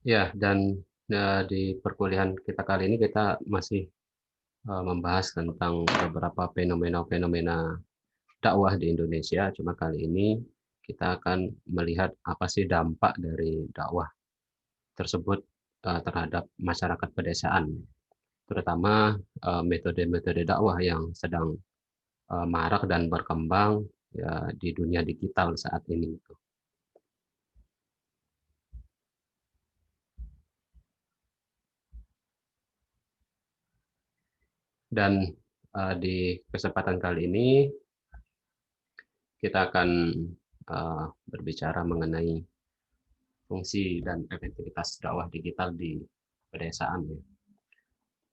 Ya, dan di perkuliahan kita kali ini kita masih membahas tentang beberapa fenomena-fenomena dakwah di Indonesia. Cuma kali ini kita akan melihat apa sih dampak dari dakwah tersebut terhadap masyarakat pedesaan, terutama metode-metode dakwah yang sedang marak dan berkembang ya, di dunia digital saat ini. Dan di kesempatan kali ini kita akan berbicara mengenai fungsi dan efektivitas dakwah digital di pedesaan.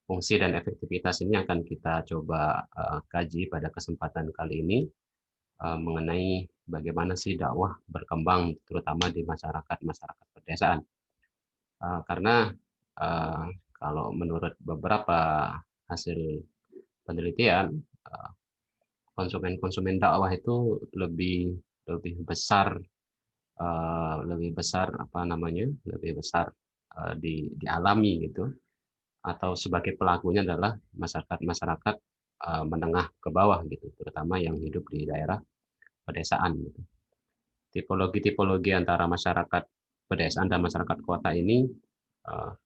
Fungsi dan efektivitas ini akan kita coba kaji pada kesempatan kali ini mengenai bagaimana sih dakwah berkembang terutama di masyarakat pedesaan. Karena uh, kalau menurut beberapa hasil penelitian, konsumen-konsumen dakwah itu lebih lebih besar apa namanya, lebih besar dialami gitu, atau sebagai pelakunya adalah masyarakat-masyarakat menengah ke bawah gitu, terutama yang hidup di daerah pedesaan gitu. Tipologi-tipologi antara masyarakat pedesaan dan masyarakat kota ini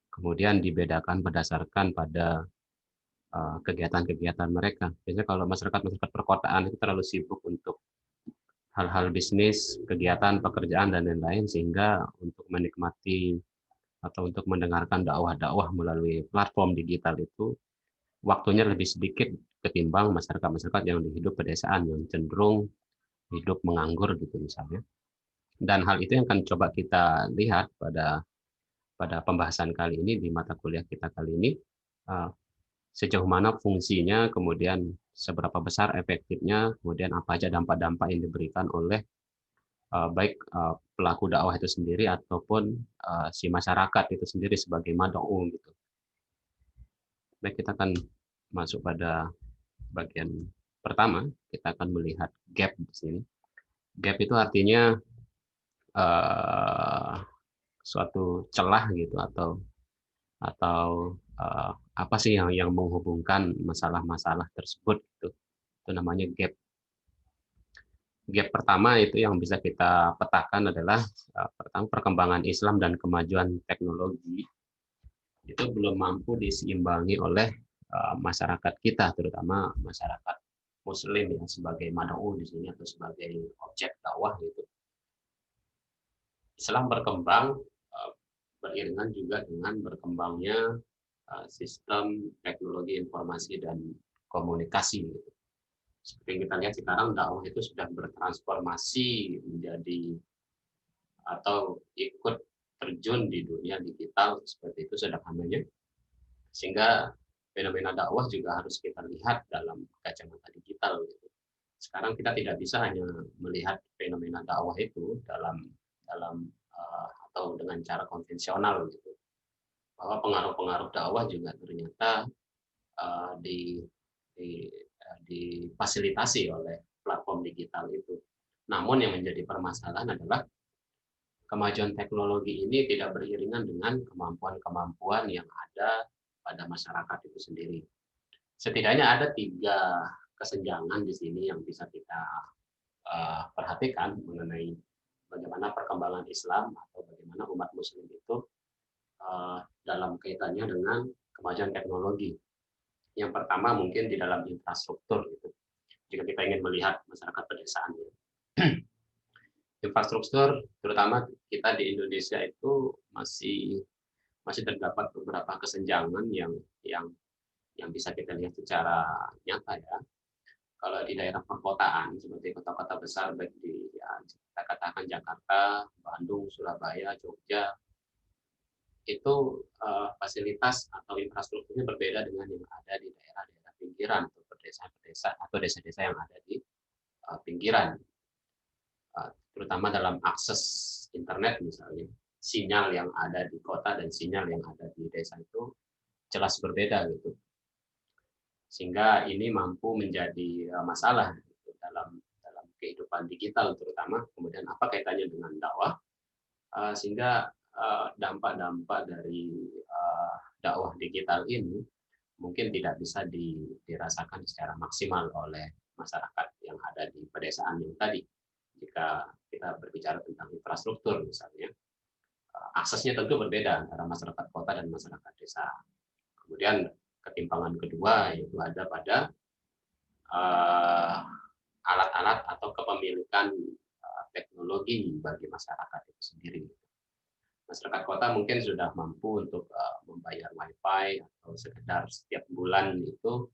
kemudian dibedakan berdasarkan pada kegiatan-kegiatan mereka. Biasanya kalau masyarakat-masyarakat perkotaan itu terlalu sibuk untuk hal-hal bisnis, kegiatan, pekerjaan, dan lain-lain, sehingga untuk menikmati atau untuk mendengarkan dakwah-dakwah melalui platform digital itu waktunya lebih sedikit ketimbang masyarakat-masyarakat yang hidup pedesaan yang cenderung hidup menganggur gitu misalnya. Dan hal itu yang akan coba kita lihat pada pada pembahasan kali ini di mata kuliah kita kali ini, eh, sejauh mana fungsinya, kemudian seberapa besar efektifnya, kemudian apa aja dampak-dampak yang diberikan oleh baik pelaku dakwah itu sendiri ataupun si masyarakat itu sendiri sebagai mad'u gitu. Baik, kita akan masuk pada bagian pertama. Kita akan melihat gap di sini. Gap itu artinya uh, suatu celah gitu, atau apa sih yang menghubungkan masalah-masalah tersebut gitu. Itu namanya gap. Gap pertama itu yang bisa kita petakan adalah pertama, perkembangan Islam dan kemajuan teknologi itu belum mampu diseimbangi oleh masyarakat kita, terutama masyarakat Muslim yang sebagai mad'u di sini atau sebagai objek dakwah gitu. Islam berkembang beriringan juga dengan berkembangnya sistem teknologi informasi dan komunikasi gitu. Seperti yang kita lihat sekarang, dakwah itu sudah bertransformasi menjadi atau ikut terjun di dunia digital seperti itu sederhananya, sehingga fenomena dakwah juga harus kita lihat dalam kacamata digital gitu. Sekarang kita tidak bisa hanya melihat fenomena dakwah itu dalam dalam atau dengan cara konvensional gitu, bahwa pengaruh-pengaruh dakwah juga ternyata uh, di, di difasilitasi oleh platform digital itu. Namun yang menjadi permasalahan adalah kemajuan teknologi ini tidak beriringan dengan kemampuan-kemampuan yang ada pada masyarakat itu sendiri. Setidaknya ada tiga kesenjangan di sini yang bisa kita perhatikan mengenai bagaimana perkembangan Islam atau bagaimana umat Muslim itu dalam kaitannya dengan kemajuan teknologi. Yang pertama mungkin di dalam infrastruktur gitu. Jika kita ingin melihat masyarakat pedesaan, infrastruktur terutama kita di Indonesia itu masih masih terdapat beberapa kesenjangan yang yang bisa kita lihat secara nyata ya. Kalau di daerah perkotaan seperti kota-kota besar baik di ya, kita katakan Jakarta, Bandung, Surabaya, Jogja, itu fasilitas atau infrastrukturnya berbeda dengan yang ada di daerah-daerah pinggiran atau desa-desa atau desa-desa yang ada di pinggiran, terutama dalam akses internet misalnya. Sinyal yang ada di kota dan sinyal yang ada di desa itu jelas berbeda gitu. Sehingga ini mampu menjadi masalah gitu, dalam kehidupan digital terutama. Kemudian apa kaitannya dengan dakwah, sehingga dampak-dampak dari dakwah digital ini mungkin tidak bisa dirasakan secara maksimal oleh masyarakat yang ada di pedesaan yang tadi. Jika kita berbicara tentang infrastruktur misalnya, aksesnya tentu berbeda antara masyarakat kota dan masyarakat desa. Kemudian ketimpangan kedua yaitu ada pada alat-alat atau kepemilikan teknologi bagi masyarakat itu sendiri. Masyarakat kota mungkin sudah mampu untuk membayar wifi atau sekedar setiap bulan itu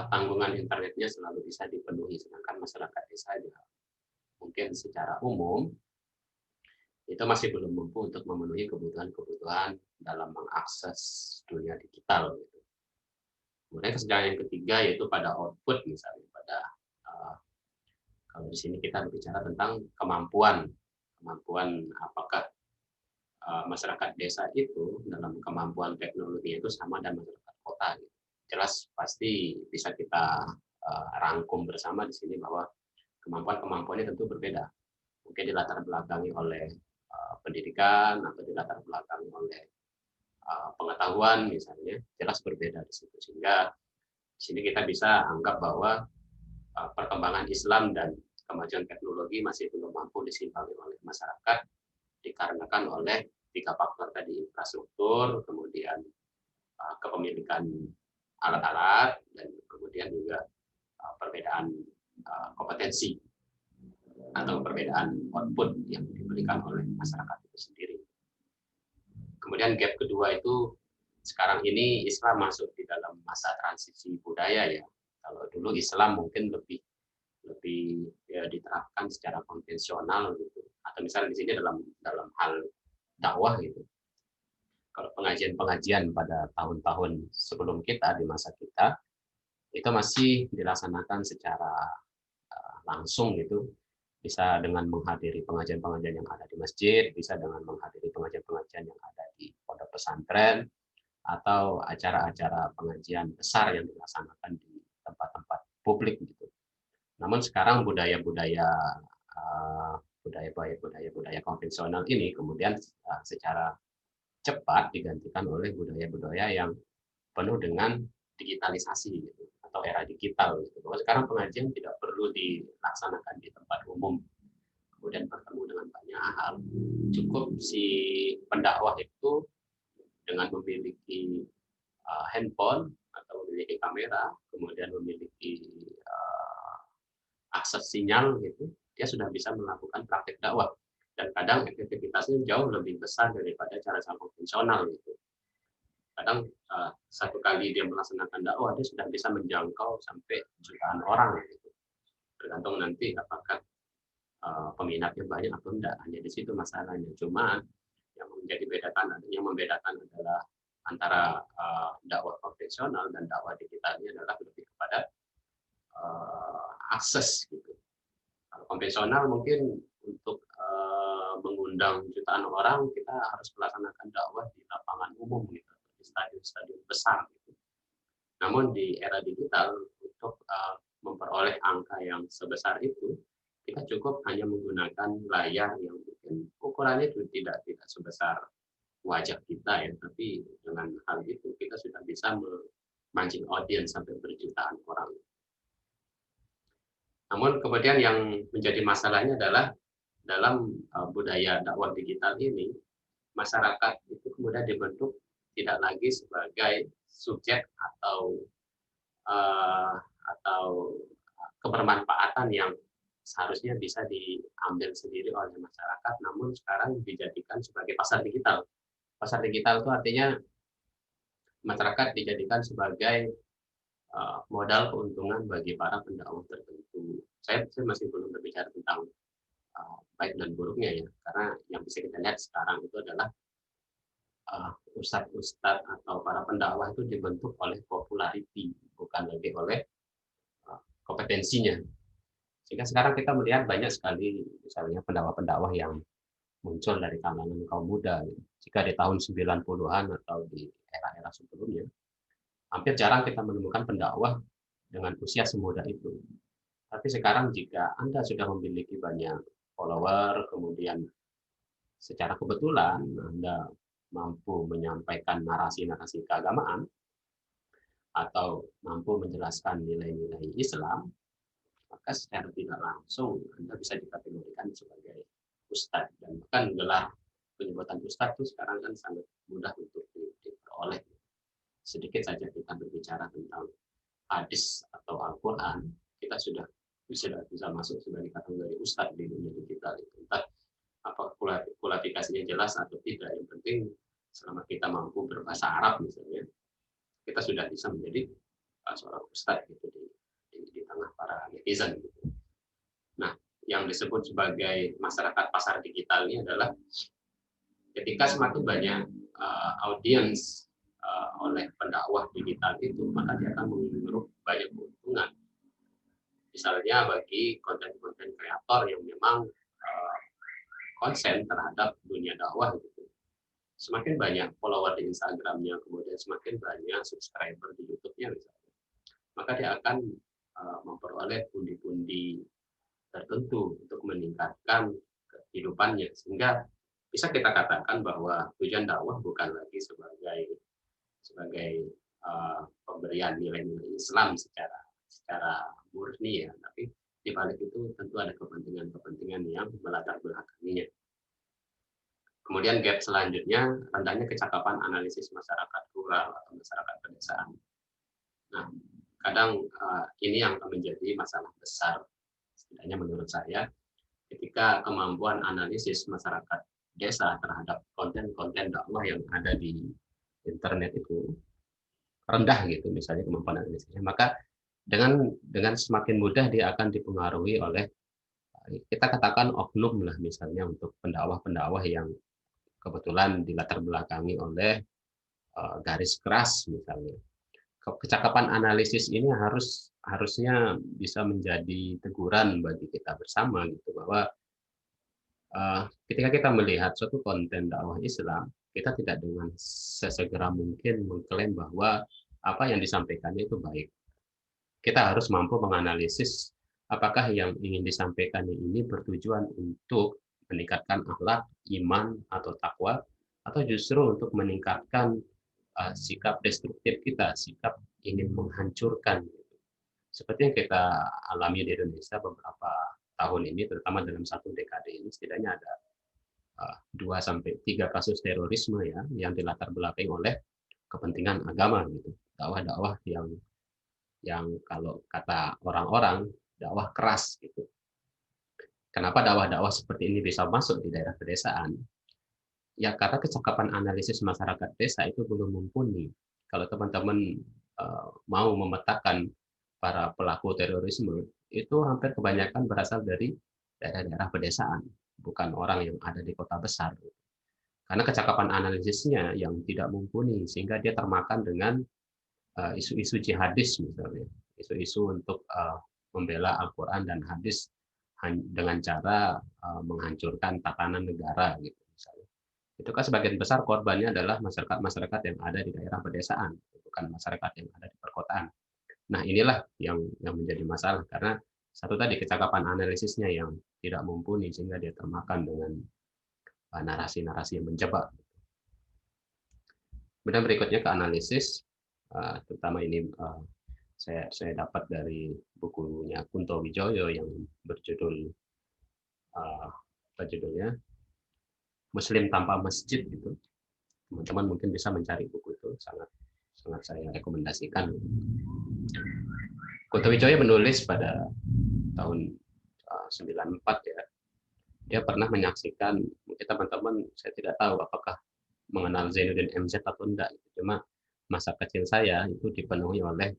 tanggungan internetnya selalu bisa dipenuhi, sedangkan masyarakat desa juga mungkin secara umum itu masih belum mampu untuk memenuhi kebutuhan-kebutuhan dalam mengakses dunia digital. Kemudian kesenjangan yang ketiga yaitu pada output, misalnya pada kalau di sini kita berbicara tentang kemampuan apakah masyarakat desa itu dalam kemampuan teknologi itu sama dan masyarakat kota. Jelas pasti bisa kita rangkum bersama di sini bahwa kemampuannya tentu berbeda. Mungkin dilatar belakangi oleh pendidikan atau dilatar belakangi oleh pengetahuan misalnya, jelas berbeda di situ. Sehingga di sini kita bisa anggap bahwa perkembangan Islam dan kemajuan teknologi masih belum mampu disimpangi oleh masyarakat dikarenakan oleh 3 faktor tadi, infrastruktur, kemudian kepemilikan alat-alat, dan kemudian juga perbedaan kompetensi atau perbedaan output yang diberikan oleh masyarakat itu sendiri. Kemudian gap kedua itu sekarang ini Islam masuk di dalam masa transisi budaya ya. Kalau dulu Islam mungkin lebih ya, diterapkan secara konvensional gitu, atau misalnya di sini dalam hal dakwah gitu. Kalau pengajian-pengajian pada tahun-tahun sebelum kita, di masa kita, itu masih dilaksanakan secara langsung gitu, bisa dengan menghadiri pengajian-pengajian yang ada di masjid, bisa dengan menghadiri pengajian-pengajian yang ada di pondok pesantren, atau acara-acara pengajian besar yang dilaksanakan di tempat-tempat publik gitu. Namun sekarang budaya konvensional ini kemudian secara cepat digantikan oleh budaya-budaya yang penuh dengan digitalisasi gitu, atau era digital gitu. Bahwa sekarang pengajian tidak perlu dilaksanakan di tempat umum, kemudian bertemu dengan banyak hal. Cukup si pendakwah itu dengan memiliki handphone atau memiliki kamera, kemudian memiliki akses sinyal gitu, dia sudah bisa melakukan praktik dakwah, dan kadang efektivitasnya jauh lebih besar daripada cara-cara konvensional gitu. Kadang satu kali dia melaksanakan dakwah, dia sudah bisa menjangkau sampai jutaan orang gitu. Tergantung nanti apakah peminatnya banyak atau enggak, hanya di situ masalahnya. Cuma yang membedakan adalah antara dakwah konvensional dan dakwah digitalnya adalah lebih kepada akses gitu. Kalau konvensional mungkin untuk mengundang jutaan orang kita harus melaksanakan dakwah di lapangan umum gitu, di stadion-stadion besar gitu. Namun di era digital untuk memperoleh angka yang sebesar itu, kita cukup hanya menggunakan layar yang mungkin ukurannya itu tidak sebesar wajah kita ya, tapi dengan hal itu kita sudah bisa memancing audiens sampai berjutaan orang. Namun kemudian yang menjadi masalahnya adalah dalam budaya dakwah digital ini, masyarakat itu kemudian dibentuk tidak lagi sebagai subjek atau kebermanfaatan yang seharusnya bisa diambil sendiri oleh masyarakat, namun sekarang dijadikan sebagai pasar digital. Pasar digital itu artinya masyarakat dijadikan sebagai modal keuntungan bagi para pendakwah tertentu. Saya masih belum berbicara tentang baik dan buruknya ya, karena yang bisa kita lihat sekarang itu adalah ustadz-ustadz atau para pendakwah itu dibentuk oleh popularity, bukan lagi oleh kompetensinya. Sehingga sekarang kita melihat banyak sekali misalnya pendakwah-pendakwah yang muncul dari kalangan kaum muda. Jika di tahun 90-an atau di era-era sebelumnya, hampir jarang kita menemukan pendakwah dengan usia semuda itu. Tapi sekarang jika Anda sudah memiliki banyak follower, kemudian secara kebetulan Anda mampu menyampaikan narasi-narasi keagamaan atau mampu menjelaskan nilai-nilai Islam, maka secara tidak langsung Anda bisa dikategorikan sebagai ustadz. Dan bahkan gelar penyebutan ustadz itu sekarang kan sangat mudah untuk diperoleh. Sedikit saja kita berbicara tentang hadis atau Al-Quran, kita sudah bisa masuk sebagai kategori ustadz di dunia digital. Entah apa kualifikasinya jelas atau tidak, yang penting selama kita mampu berbahasa Arab misalnya, kita sudah bisa menjadi seorang ustadz gitu di tengah para netizen gitu. Nah, yang disebut sebagai masyarakat pasar digital ini adalah ketika semakin banyak audiens oleh pendakwah digital itu, maka dia akan mengeruk banyak keuntungan. Misalnya bagi konten-konten kreator yang memang konsen terhadap dunia dakwah gitu. Semakin banyak follower di Instagramnya, kemudian semakin banyak subscriber di YouTube-nya misalnya, maka dia akan memperoleh pundi-pundi tertentu untuk meningkatkan kehidupannya, sehingga bisa kita katakan bahwa tujuan dakwah bukan lagi sebagai pemberian nilai-nilai Islam secara murni ya, tapi di balik itu tentu ada kepentingan-kepentingan yang melatar belakanginya. Kemudian gap selanjutnya, rendahnya kecakapan analisis masyarakat rural atau masyarakat pedesaan. Nah, kadang ini yang menjadi masalah besar, setidaknya menurut saya, ketika kemampuan analisis masyarakat desa terhadap konten-konten dakwah yang ada di internet itu rendah gitu, misalnya kemampuan analisisnya, maka dengan semakin mudah dia akan dipengaruhi oleh, kita katakan, oknum lah misalnya, untuk pendakwah-pendakwah yang kebetulan dilatar belakangi oleh garis keras misalnya. Kecakapan analisis ini harusnya bisa menjadi teguran bagi kita bersama gitu, bahwa ketika kita melihat suatu konten dakwah Islam, kita tidak dengan sesegera mungkin mengklaim bahwa apa yang disampaikannya itu baik. Kita harus mampu menganalisis apakah yang ingin disampaikan ini bertujuan untuk meningkatkan akhlak, iman, atau takwa, atau justru untuk meningkatkan sikap destruktif kita, sikap ingin menghancurkan. Seperti yang kita alami di Indonesia beberapa tahun ini, terutama dalam satu dekade ini, setidaknya ada 2-3 kasus terorisme ya, yang dilatar belakangi oleh kepentingan agama gitu. Dakwah-dakwah yang kalau kata orang-orang dakwah keras gitu. Kenapa dakwah-dakwah seperti ini bisa masuk di daerah pedesaan? Ya karena kecakapan analisis masyarakat desa itu belum mumpuni. Kalau teman-teman mau memetakan para pelaku terorisme, itu hampir kebanyakan berasal dari daerah-daerah pedesaan, bukan orang yang ada di kota besar. Karena kecakapan analisisnya yang tidak mumpuni, sehingga dia termakan dengan isu-isu jihadis misalnya, isu-isu untuk membela Al-Quran dan hadis dengan cara menghancurkan tatanan negara gitu misalnya. Itu kan sebagian besar korbannya adalah masyarakat-masyarakat yang ada di daerah pedesaan, bukan masyarakat yang ada di perkotaan. Nah, inilah yang menjadi masalah, karena satu tadi kecakapan analisisnya yang tidak mumpuni, sehingga dia termakan dengan narasi-narasi yang menjebak. Kemudian berikutnya ke analisis, terutama ini saya dapat dari bukunya Kunto Wijoyo yang berjudul apa judulnya, Muslim Tanpa Masjid gitu. Teman-teman mungkin bisa mencari buku itu, sangat saya rekomendasikan. Kunto Wijoyo menulis pada tahun 94 ya. Dia pernah menyaksikan, mungkin teman-teman saya tidak tahu apakah mengenal Zainuddin MZ atau enggak. Cuma masa kecil saya itu dipenuhi oleh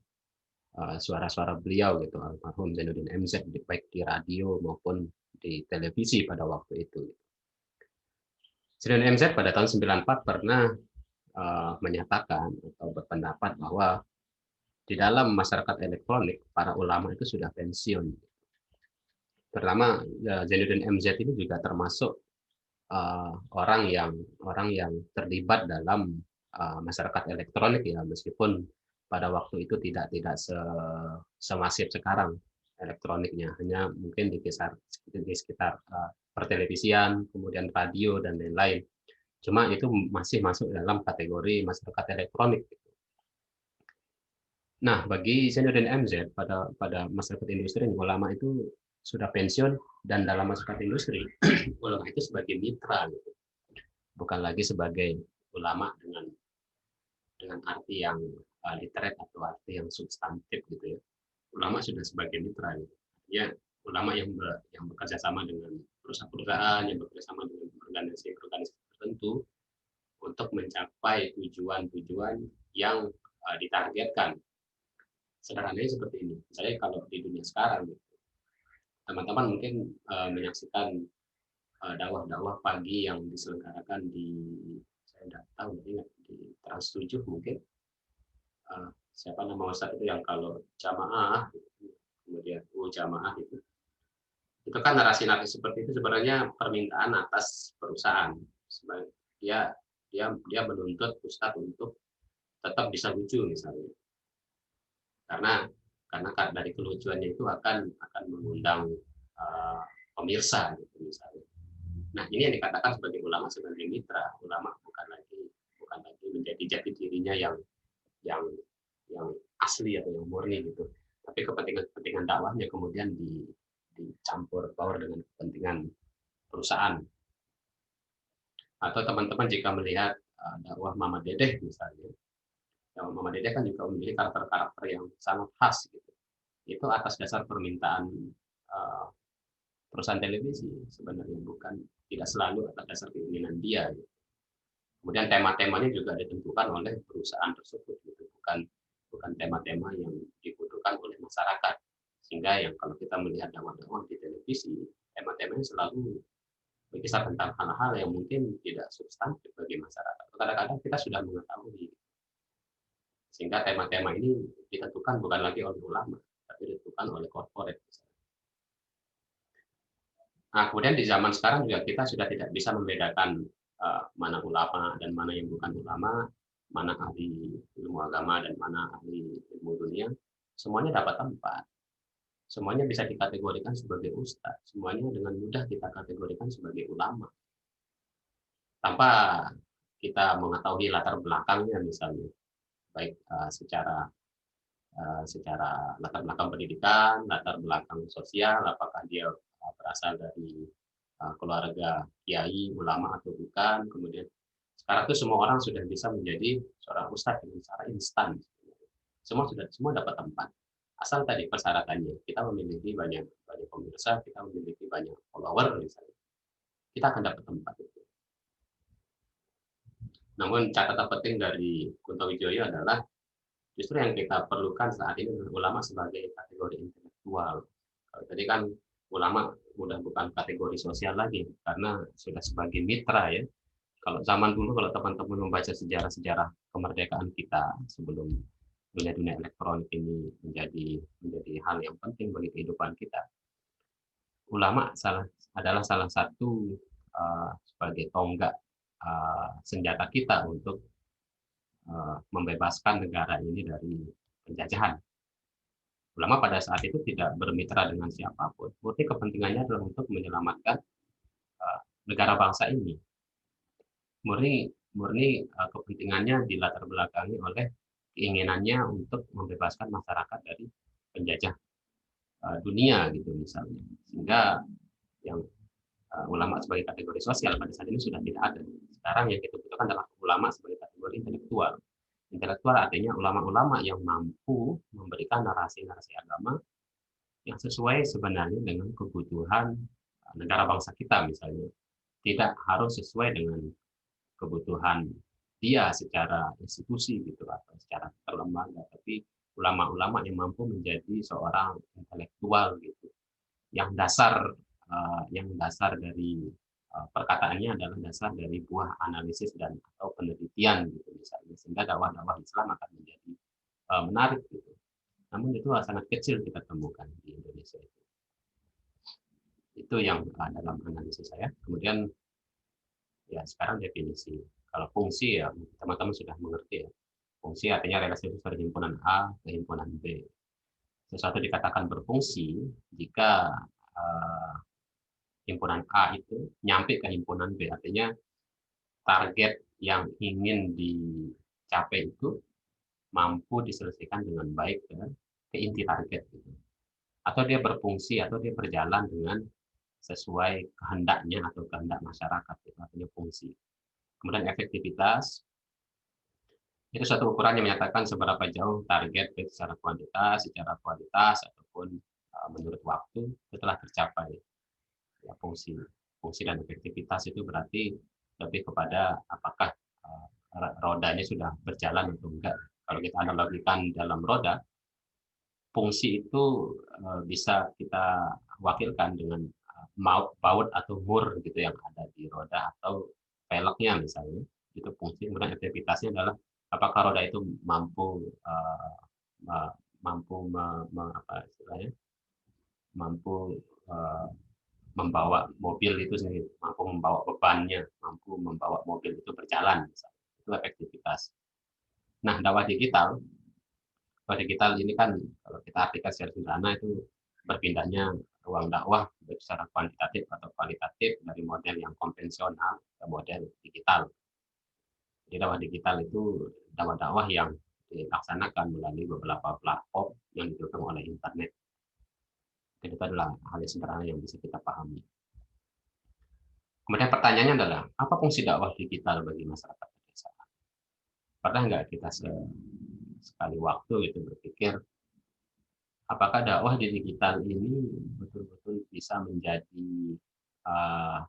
suara-suara beliau gitu, almarhum Zainuddin MZ, baik di radio maupun di televisi pada waktu itu. Zainuddin MZ pada tahun 94 pernah menyatakan atau berpendapat bahwa di dalam masyarakat elektronik para ulama itu sudah pensiun. Pertama, Zainuddin MZ ini juga termasuk orang yang terlibat dalam masyarakat elektronik ya, meskipun pada waktu itu tidak semasif sekarang elektroniknya, hanya mungkin di sekitar pertelevisian, kemudian radio dan lain-lain. Cuma itu masih masuk dalam kategori masyarakat elektronik. Nah, bagi Zainuddin MZ pada masyarakat industri, ulama itu sudah pensiun, dan dalam masyarakat industri ulama itu sebagai mitra, gitu. Bukan lagi sebagai ulama dengan arti yang literat atau arti yang substantif gitu ya. Ulama sudah sebagai mitra gitu. Ya, ulama yang bekerja sama dengan perusahaan-perusahaan, yang bekerja sama dengan organisasi-organisasi tertentu untuk mencapai tujuan-tujuan yang ditargetkan. Sederhananya seperti ini. Misalnya kalau di dunia sekarang, teman-teman mungkin menyaksikan dakwah-dakwah pagi yang diselenggarakan saya tidak tahu di Trans 7 mungkin. Siapa nama Ustadz itu yang kalau jamaah, kemudian jamaah itu kan narasi-narasi seperti itu sebenarnya permintaan atas perusahaan. Dia dia menuntut Ustadz untuk tetap bisa lucu misalnya, karena dari kelucuannya itu akan mengundang pemirsa gitu misalnya. Nah, ini yang dikatakan sebagai ulama sebagai mitra. Ulama bukan lagi menjadi jati dirinya yang yang asli atau yang murni gitu. Tapi kepentingan dakwahnya kemudian dicampur baur dengan kepentingan perusahaan. Atau teman-teman jika melihat dakwah Mama Dedeh misalnya, dakwah Mama Dedeh kan juga memiliki karakter-karakter yang sangat khas gitu. Itu atas dasar permintaan perusahaan televisi sebenarnya, tidak selalu atas dasar keinginan dia gitu. Kemudian tema-temanya juga ditentukan oleh perusahaan tersebut gitu. Bukan tema-tema yang dibutuhkan oleh masyarakat. Sehingga yang kalau kita melihat dakwah-dakwah di televisi, tema-temanya selalu berkisar tentang hal-hal yang mungkin tidak substantif bagi masyarakat. Kadang-kadang kita sudah mengetahui. Sehingga tema-tema ini ditentukan bukan lagi oleh ulama, tapi ditentukan oleh korporat. Nah, kemudian di zaman sekarang juga kita sudah tidak bisa membedakan mana ulama dan mana yang bukan ulama, mana ahli ilmu agama dan mana ahli ilmu dunia. Semuanya dapat tempat. Semuanya bisa dikategorikan sebagai ustadz. Semuanya dengan mudah kita kategorikan sebagai ulama. Tanpa kita mengetahui latar belakangnya misalnya. Baik secara latar belakang pendidikan, latar belakang sosial, apakah dia berasal dari keluarga kiai, ulama atau bukan. Kemudian sekarang itu semua orang sudah bisa menjadi seorang ustadz dengan cara instan. Semua dapat tempat. Asal tadi persyaratannya kita memiliki banyak pemirsa, kita memiliki banyak follower misalnya, kita akan dapat tempat itu. Namun catatan penting dari Kunto Wijoyo adalah justru yang kita perlukan saat ini adalah ulama sebagai kategori intelektual. Kalau tadi kan ulama udah bukan kategori sosial lagi karena sudah sebagai mitra ya. Kalau zaman dulu, kalau teman-teman membaca sejarah-sejarah kemerdekaan kita sebelum dunia elektronik ini menjadi hal yang penting bagi kehidupan kita, ulama adalah salah satu sebagai tonggak senjata kita untuk membebaskan negara ini dari penjajahan. Ulama pada saat itu tidak bermitra dengan siapapun. Murni kepentingannya adalah untuk menyelamatkan negara bangsa ini. Murni kepentingannya dilatar belakangi oleh keinginannya untuk membebaskan masyarakat dari penjajah dunia gitu misalnya. Sehingga yang ulama sebagai kategori sosial pada saat ini sudah tidak ada. Sekarang yang kita butuhkan adalah ulama sebagai kategori intelektual. Intelektual artinya ulama-ulama yang mampu memberikan narasi-narasi agama yang sesuai sebenarnya dengan kebutuhan negara bangsa kita misalnya. Tidak harus sesuai dengan kebutuhan dia secara institusi gitu atau secara terlembaga, tapi ulama-ulama yang mampu menjadi seorang intelektual gitu, yang dasar dari perkataannya adalah dasar dari buah analisis dan atau penelitian gitu misalnya, sehingga dakwah-dakwah Islam akan menjadi menarik gitu. Namun itu sangat kecil kita temukan di Indonesia itu. Itu yang dalam analisis saya. Kemudian ya sekarang definisi. Kalau fungsi ya teman-teman sudah mengerti ya. Fungsi artinya relasi dari himpunan A ke himpunan B. Sesuatu dikatakan berfungsi jika himpunan A itu nyampe ke himpunan B. Artinya target yang ingin dicapai itu mampu diselesaikan dengan baik ke inti target. Gitu. Atau dia berfungsi, atau dia berjalan dengan sesuai kehendaknya atau kehendak masyarakat. Itu artinya fungsi. Kemudian efektivitas, itu satu ukuran yang menyatakan seberapa jauh target baik secara kuantitas, secara kualitas, ataupun menurut waktu setelah tercapai. Ya, fungsi dan efektivitas itu berarti lebih kepada apakah rodanya sudah berjalan atau enggak. Kalau kita analogikan dalam roda, fungsi itu bisa kita wakilkan dengan baut atau mur gitu yang ada di roda atau peleknya misalnya. Itu fungsi. Kemudian aktivitasnya adalah apakah roda itu mampu mampu apa istilahnya, mampu membawa mobil itu sendiri, mampu membawa bebannya, mampu membawa mobil itu berjalan misalnya. Itu efektivitas. Nah, dakwah digital ini kan kalau kita artikan secara sederhana itu berpindahnya ruang dakwah baik secara kuantitatif atau kualitatif dari model yang konvensional ke model digital. Jadi dakwah digital itu dakwah yang dilaksanakan melalui beberapa platform yang didukung oleh internet. Jadi itu adalah hal yang sederhana yang bisa kita pahami. Kemudian pertanyaannya adalah, apa fungsi dakwah digital bagi masyarakat pedesaan? Pernah nggak kita sekali waktu itu berpikir, apakah dakwah di digital ini betul-betul bisa menjadi uh,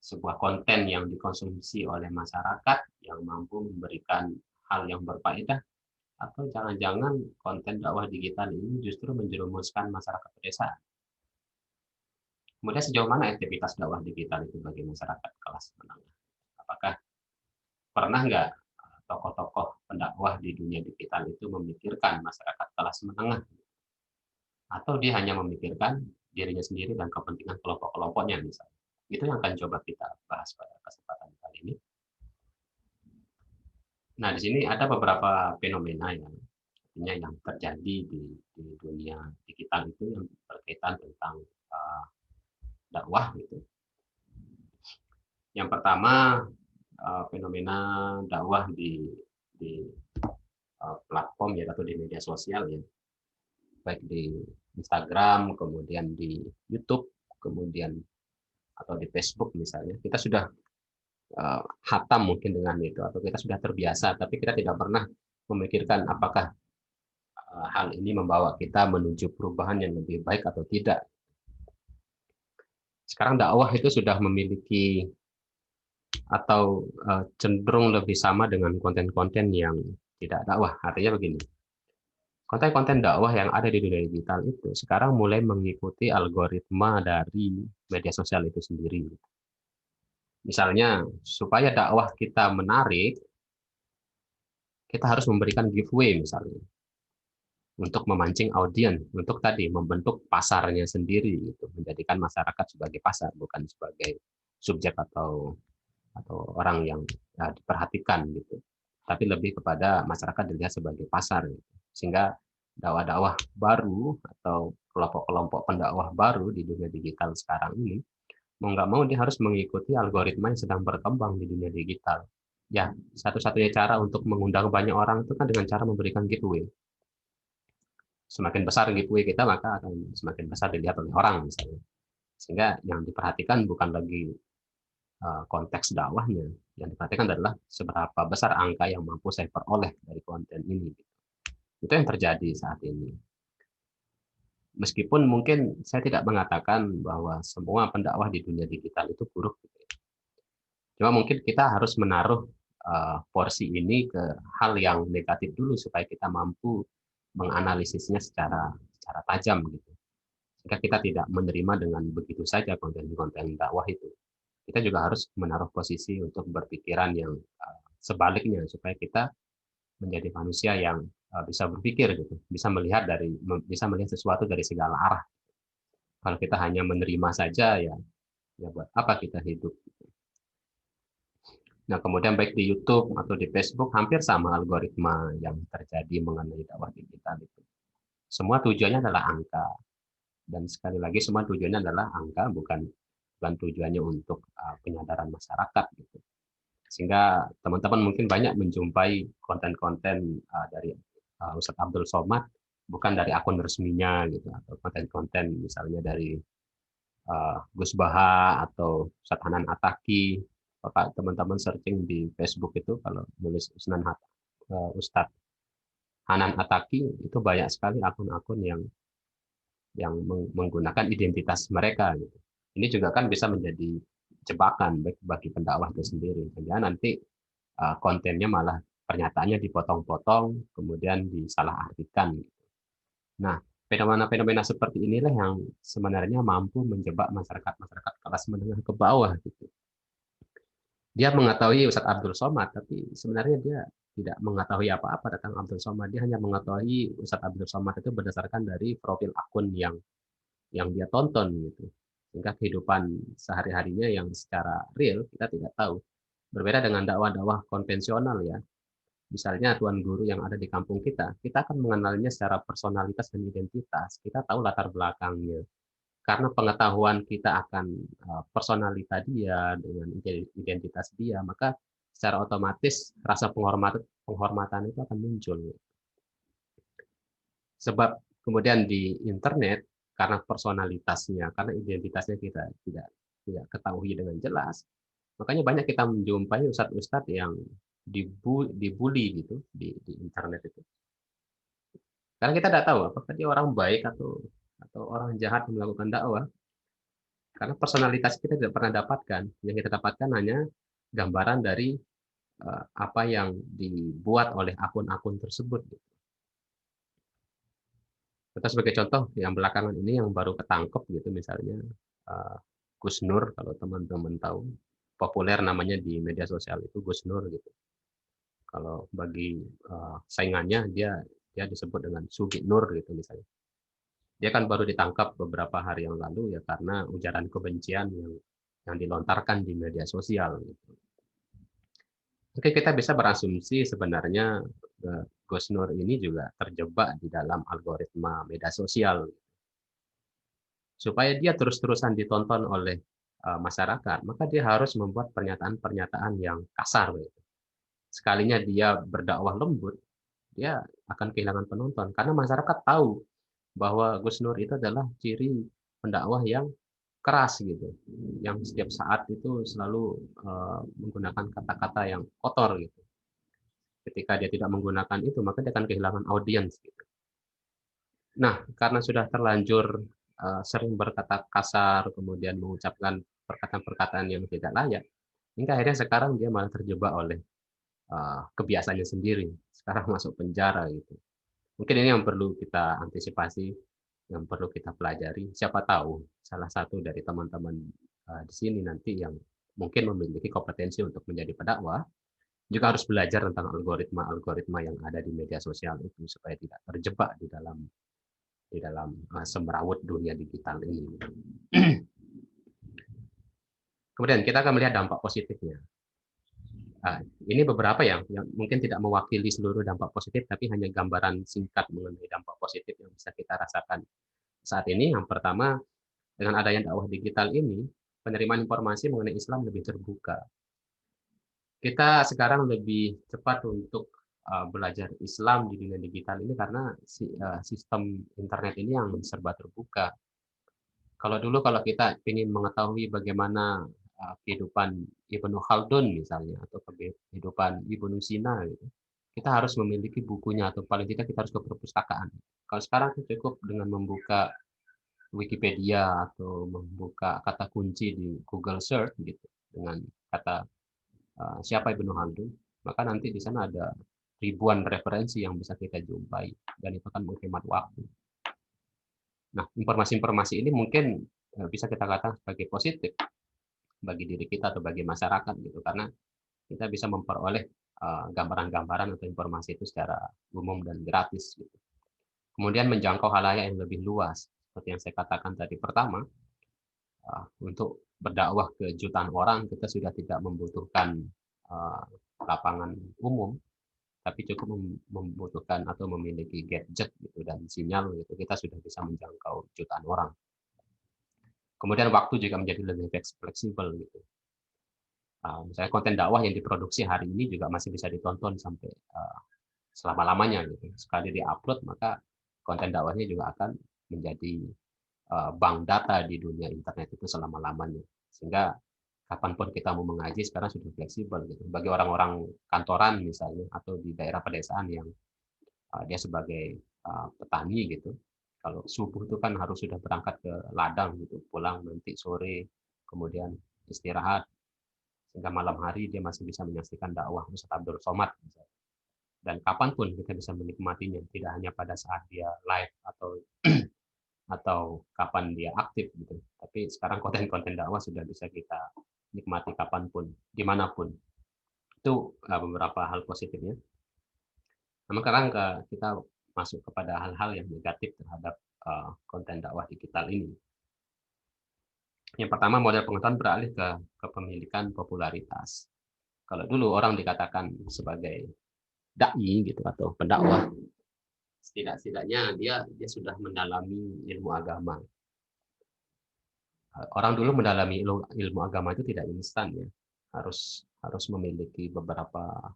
sebuah konten yang dikonsumsi oleh masyarakat yang mampu memberikan hal yang berfaedah, atau jangan-jangan konten dakwah digital ini justru menjerumuskan masyarakat pedesaan? Kemudian sejauh mana aktivitas dakwah digital itu bagi masyarakat kelas menengah? Apakah pernah nggak tokoh-tokoh pendakwah di dunia digital itu memikirkan masyarakat kelas menengah? Atau dia hanya memikirkan dirinya sendiri dan kepentingan kelompok-kelompoknya misalnya? Itu yang akan coba kita bahas pada kesempatan kali ini. Nah, di sini ada beberapa fenomena yang terjadi di dunia digital itu yang berkaitan tentang dakwah gitu. Yang pertama, fenomena dakwah di platform ya atau di media sosial ya, baik di Instagram, kemudian di YouTube, kemudian atau di Facebook misalnya. Kita sudah hatam mungkin dengan itu, atau kita sudah terbiasa, tapi kita tidak pernah memikirkan apakah hal ini membawa kita menuju perubahan yang lebih baik atau tidak. Sekarang dakwah itu sudah memiliki atau cenderung lebih sama dengan konten-konten yang tidak dakwah. Artinya begini, konten-konten dakwah yang ada di dunia digital itu sekarang mulai mengikuti algoritma dari media sosial itu sendiri. Misalnya, supaya dakwah kita menarik, kita harus memberikan giveaway misalnya, untuk memancing audiens, untuk tadi membentuk pasarnya sendiri, gitu. Menjadikan masyarakat sebagai pasar, bukan sebagai subjek atau orang yang diperhatikan gitu. Tapi lebih kepada masyarakat dilihat sebagai pasar, gitu. Sehingga dakwah-dakwah baru atau kelompok-kelompok pendakwah baru di dunia digital sekarang ini, mau nggak mau dia harus mengikuti algoritma yang sedang berkembang di dunia digital. Ya, satu-satunya cara untuk mengundang banyak orang itu kan dengan cara memberikan giveaway. Semakin besar giveaway kita, maka akan semakin besar dilihat oleh orang misalnya. Sehingga yang diperhatikan bukan lagi konteks dakwahnya, yang diperhatikan adalah seberapa besar angka yang mampu saya peroleh dari konten ini. Itu yang terjadi saat ini. Meskipun mungkin saya tidak mengatakan bahwa semua pendakwah di dunia digital itu buruk. Cuma mungkin kita harus menaruh porsi ini ke hal yang negatif dulu supaya kita mampu menganalisisnya secara tajam gitu. Sehingga kita tidak menerima dengan begitu saja konten-konten dakwah itu. Kita juga harus menaruh posisi untuk berpikiran yang sebaliknya supaya kita menjadi manusia yang bisa berpikir gitu, bisa melihat sesuatu dari segala arah. Kalau kita hanya menerima saja ya buat apa kita hidup? Nah, kemudian baik di YouTube atau di Facebook hampir sama algoritma yang terjadi mengenai dakwah digital itu. Semua tujuannya adalah angka. Dan sekali lagi semua tujuannya adalah angka, bukan bukan tujuannya untuk penyadaran masyarakat gitu. Sehingga teman-teman mungkin banyak menjumpai konten-konten dari Ustadz Abdul Somad bukan dari akun resminya gitu, atau konten-konten misalnya dari Gus Baha atau Ustadz Hanan Ataki. Bapak teman-teman searching di Facebook itu kalau nulis Ustadz Hanan Ataki itu banyak sekali akun-akun yang menggunakan identitas mereka gitu. Ini juga kan bisa menjadi jebakan bagi pendakwah itu sendiri. Sehingga nanti kontennya malah pernyataannya dipotong-potong, kemudian disalahartikan. Nah, fenomena-fenomena seperti inilah yang sebenarnya mampu menjebak masyarakat kelas menengah ke bawah gitu. Dia mengetahui Ustadz Abdul Somad, tapi sebenarnya dia tidak mengetahui apa-apa tentang Abdul Somad. Dia hanya mengetahui Ustadz Abdul Somad itu berdasarkan dari profil akun yang dia tonton gitu. Sehingga kehidupan sehari-harinya yang secara real kita tidak tahu. Berbeda dengan dakwah-dakwah konvensional ya. Misalnya tuan guru yang ada di kampung kita akan mengenalnya secara personalitas dan identitas. Kita tahu latar belakangnya. Karena pengetahuan kita akan personalita dia dengan identitas dia, maka secara otomatis rasa penghormatan itu akan muncul. Sebab kemudian di internet karena personalitasnya, karena identitasnya kita tidak ketahui dengan jelas, makanya banyak kita menjumpai ustadz-ustadz yang dibully gitu di internet itu. Karena kita tidak tahu apakah dia orang baik atau orang jahat yang melakukan dakwah. Karena personalitas kita tidak pernah dapatkan. Yang kita dapatkan hanya gambaran dari apa yang dibuat oleh akun-akun tersebut. Kita sebagai contoh yang belakangan ini yang baru ketangkep gitu misalnya Gus Nur, kalau teman-teman tahu, populer namanya di media sosial itu Gus Nur gitu. Kalau bagi saingannya dia disebut dengan Sugi Nur gitu misalnya. Dia kan baru ditangkap beberapa hari yang lalu ya karena ujaran kebencian yang dilontarkan di media sosial gitu. Oke, kita bisa berasumsi sebenarnya Gus Nur ini juga terjebak di dalam algoritma media sosial. Supaya dia terus-terusan ditonton oleh masyarakat, maka dia harus membuat pernyataan-pernyataan yang kasar. Gitu. Sekalinya dia berdakwah lembut, dia akan kehilangan penonton. Karena masyarakat tahu bahwa Gus Nur itu adalah ciri pendakwah yang keras gitu, yang setiap saat itu selalu menggunakan kata-kata yang kotor gitu. Ketika dia tidak menggunakan itu, maka dia akan kehilangan audiens. Gitu. Nah, karena sudah terlanjur sering berkata kasar, kemudian mengucapkan perkataan-perkataan yang tidak layak, hingga akhirnya sekarang dia malah terjebak oleh kebiasaannya sendiri. Sekarang masuk penjara gitu. Mungkin ini yang perlu kita antisipasi, yang perlu kita pelajari. Siapa tahu salah satu dari teman-teman di sini nanti yang mungkin memiliki kompetensi untuk menjadi pendakwah, juga harus belajar tentang algoritma-algoritma yang ada di media sosial itu supaya tidak terjebak di dalam semrawut dunia digital ini. Kemudian kita akan melihat dampak positifnya. Ini beberapa yang mungkin tidak mewakili seluruh dampak positif, tapi hanya gambaran singkat mengenai dampak positif yang bisa kita rasakan saat ini. Yang pertama, dengan adanya dakwah digital ini, penerimaan informasi mengenai Islam lebih terbuka. Kita sekarang lebih cepat untuk belajar Islam di dunia digital ini karena sistem internet ini yang serba terbuka. Kalau kita ingin mengetahui bagaimana kehidupan Ibnu Khaldun misalnya atau kehidupan Ibnu Sina gitu, kita harus memiliki bukunya atau paling tidak kita harus ke perpustakaan. Kalau sekarang cukup dengan membuka Wikipedia atau membuka kata kunci di Google Search gitu dengan kata siapa Ibnu Khaldun, maka nanti di sana ada ribuan referensi yang bisa kita jumpai dan itu akan menghemat waktu. Nah, informasi-informasi ini mungkin bisa kita katakan sebagai positif bagi diri kita atau bagi masyarakat gitu karena kita bisa memperoleh gambaran-gambaran atau informasi itu secara umum dan gratis gitu. Kemudian menjangkau halayak yang lebih luas seperti yang saya katakan tadi pertama, untuk berdakwah ke jutaan orang kita sudah tidak membutuhkan lapangan umum, tapi cukup membutuhkan atau memiliki gadget gitu dan sinyal gitu kita sudah bisa menjangkau jutaan orang. Kemudian waktu juga menjadi lebih fleksibel gitu. Misalnya konten dakwah yang diproduksi hari ini juga masih bisa ditonton sampai selama-lamanya gitu. Sekali di-upload maka konten dakwahnya juga akan menjadi bank data di dunia internet itu selama-lamanya. Sehingga kapanpun kita mau mengaji sekarang sudah fleksibel gitu. Bagi orang-orang kantoran misalnya atau di daerah pedesaan yang dia sebagai petani gitu. Kalau subuh itu kan harus sudah berangkat ke ladang gitu, pulang nanti sore, kemudian istirahat, sehingga malam hari dia masih bisa menyaksikan dakwah Ustaz Abdul Somad. Dan kapanpun kita bisa menikmatinya, tidak hanya pada saat dia live atau kapan dia aktif gitu. Tapi sekarang konten-konten dakwah sudah bisa kita nikmati kapanpun, dimanapun. Itu beberapa hal positifnya. Namun sekarang kita masuk kepada hal-hal yang negatif terhadap konten dakwah digital ini. Yang pertama, model pengetahuan beralih ke kepemilikan popularitas. Kalau dulu orang dikatakan sebagai dai gitu atau pendakwah, setidak-tidaknya dia sudah mendalami ilmu agama. Orang dulu mendalami ilmu agama itu tidak instan ya, harus memiliki beberapa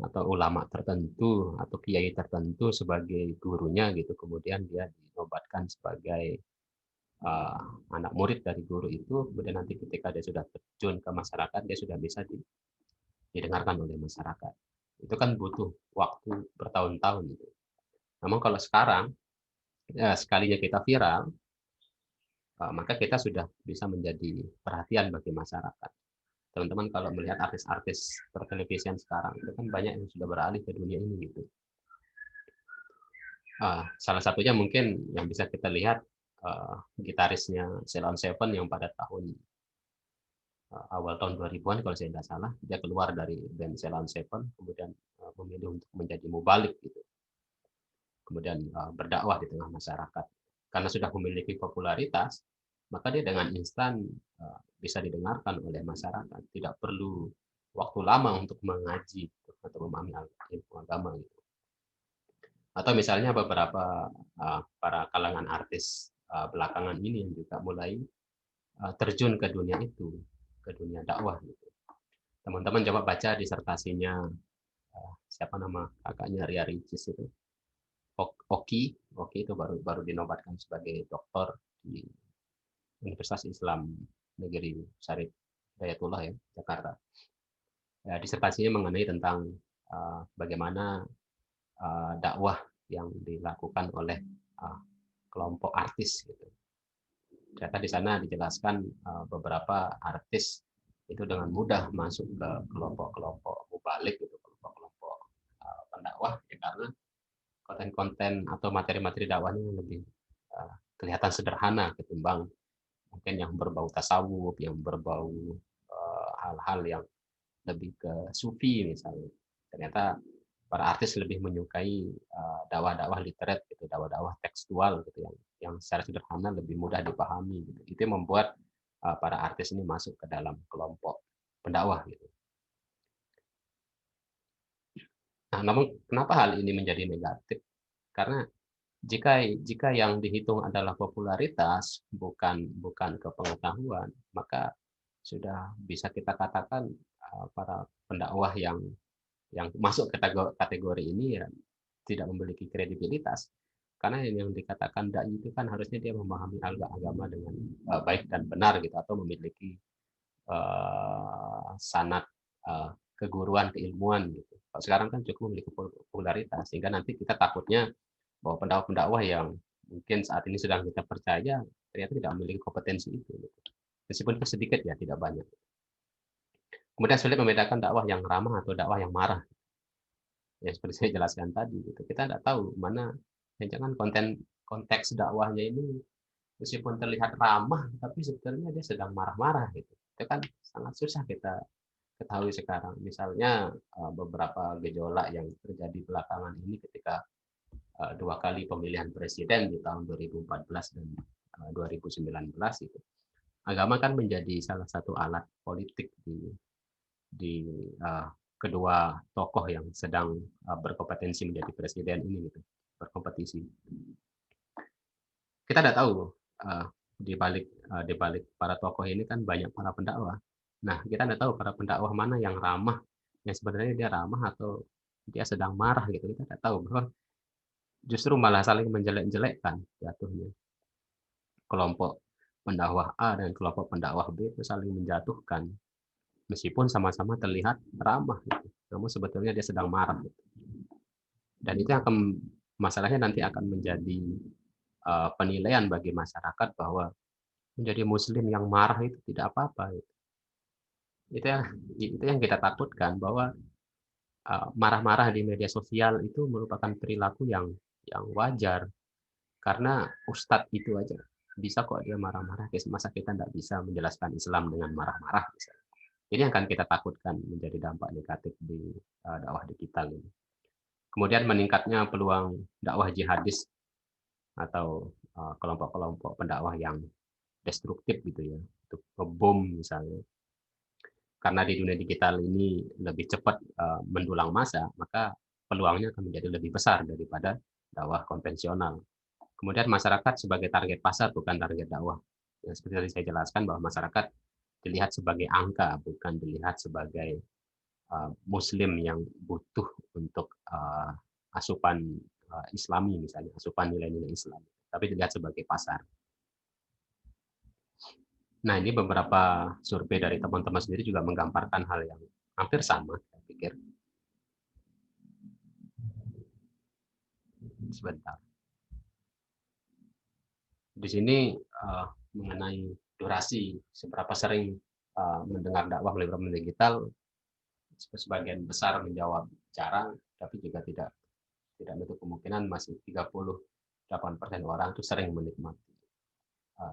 atau ulama tertentu atau kiai tertentu sebagai gurunya gitu, kemudian dia dinobatkan sebagai anak murid dari guru itu, kemudian nanti ketika dia sudah terjun ke masyarakat dia sudah bisa didengarkan oleh masyarakat. Itu kan butuh waktu bertahun-tahun gitu. Namun kalau sekarang ya, sekalinya kita viral, maka kita sudah bisa menjadi perhatian bagi masyarakat. Teman-teman kalau melihat artis-artis pertelevisian sekarang itu kan banyak yang sudah beralih ke dunia ini gitu. Salah satunya mungkin yang bisa kita lihat gitarisnya Ceylon Seven yang pada awal tahun 2000-an kalau saya tidak salah, dia keluar dari band Ceylon Seven, kemudian memilih untuk menjadi mubalik gitu. Kemudian berdakwah di tengah masyarakat. Karena sudah memiliki popularitas, maka dia dengan instan bisa didengarkan oleh masyarakat. Tidak perlu waktu lama untuk mengaji atau memahami ilmu agama gitu. Atau misalnya beberapa para kalangan artis belakangan ini yang juga mulai terjun ke dunia itu, ke dunia dakwah gitu. Teman-teman coba baca disertasinya siapa nama kakaknya Ria Ricis itu, Oki itu baru dinobatkan sebagai doktor di Universitas Islam Negeri Syarif Hidayatullah ya, Jakarta. Ya, disertasinya mengenai tentang bagaimana dakwah yang dilakukan oleh kelompok artis gitu. Ternyata di sana dijelaskan beberapa artis itu dengan mudah masuk ke kelompok-kelompok mubalik gitu, kelompok-kelompok pendakwah ya, karena konten-konten atau materi-materi dakwahnya lebih kelihatan sederhana ketimbang mungkin yang berbau tasawuf, yang berbau hal-hal yang lebih ke sufi misalnya. Ternyata para artis lebih menyukai dakwah-dakwah literat gitu, dakwah-dakwah tekstual gitu yang secara sederhana lebih mudah dipahami gitu. Itu yang membuat para artis ini masuk ke dalam kelompok pendakwah gitu. Nah, namun kenapa hal ini menjadi negatif? Karena jika yang dihitung adalah popularitas, bukan kepengetahuan, maka sudah bisa kita katakan para pendakwah yang masuk kategori ini ya tidak memiliki kredibilitas. Karena yang dikatakan dai itu kan harusnya dia memahami agama dengan baik dan benar gitu, atau memiliki sanad keguruan, keilmuan gitu. Kalau sekarang kan cukup memiliki popularitas, sehingga nanti kita takutnya bahwa pendakwah-pendakwah yang mungkin saat ini sedang kita percaya ternyata tidak memiliki kompetensi itu. Gitu. Meskipun itu sedikit ya, tidak banyak. Kemudian sulit membedakan dakwah yang ramah atau dakwah yang marah. Ya seperti saya jelaskan tadi, gitu. Kita tidak tahu mana, jangan konteks dakwahnya ini meskipun terlihat ramah, tapi sebetulnya dia sedang marah-marah gitu. Itu kan sangat susah kita ketahui sekarang. Misalnya beberapa gejolak yang terjadi belakangan ini ketika 2 kali pemilihan presiden di tahun 2014 dan 2019 itu. Agama kan menjadi salah satu alat politik di kedua tokoh yang sedang berkompetensi menjadi presiden ini gitu, berkompetisi. Kita tidak tahu di balik para tokoh ini kan banyak para pendakwah. Nah, kita nggak tahu para pendakwah mana yang ramah, yang sebenarnya dia ramah atau dia sedang marah gitu. Kita nggak tahu, bahwa justru malah saling menjelek-jelekkan jatuhnya. Kelompok pendakwah A dan kelompok pendakwah B itu saling menjatuhkan, meskipun sama-sama terlihat ramah gitu. Namun sebetulnya dia sedang marah gitu. Dan itu akan, masalahnya nanti akan menjadi penilaian bagi masyarakat bahwa menjadi muslim yang marah itu tidak apa-apa. Itu yang kita takutkan, bahwa marah-marah di media sosial itu merupakan perilaku yang wajar, karena ustadz itu aja bisa kok dia marah-marah, masa kita tidak bisa menjelaskan Islam dengan marah-marah. Ini akan kita takutkan menjadi dampak negatif di dakwah digital ini. Kemudian meningkatnya peluang dakwah jihadis atau kelompok-kelompok pendakwah yang destruktif gitu ya, untuk ngebom misalnya. Karena di dunia digital ini lebih cepat mendulang massa, maka peluangnya akan menjadi lebih besar daripada dakwah konvensional. Kemudian masyarakat sebagai target pasar, bukan target dakwah. Yang seperti tadi saya jelaskan, bahwa masyarakat dilihat sebagai angka, bukan dilihat sebagai muslim yang butuh untuk asupan islami misalnya, asupan nilai-nilai Islam, tapi dilihat sebagai pasar. Nah, ini beberapa survei dari teman-teman sendiri juga menggambarkan hal yang hampir sama, saya pikir. Sebentar. Di sini mengenai durasi, seberapa sering mendengar dakwah melalui platform digital, sebagian besar menjawab jarang, tapi juga tidak menutup kemungkinan masih 38% orang itu sering menikmati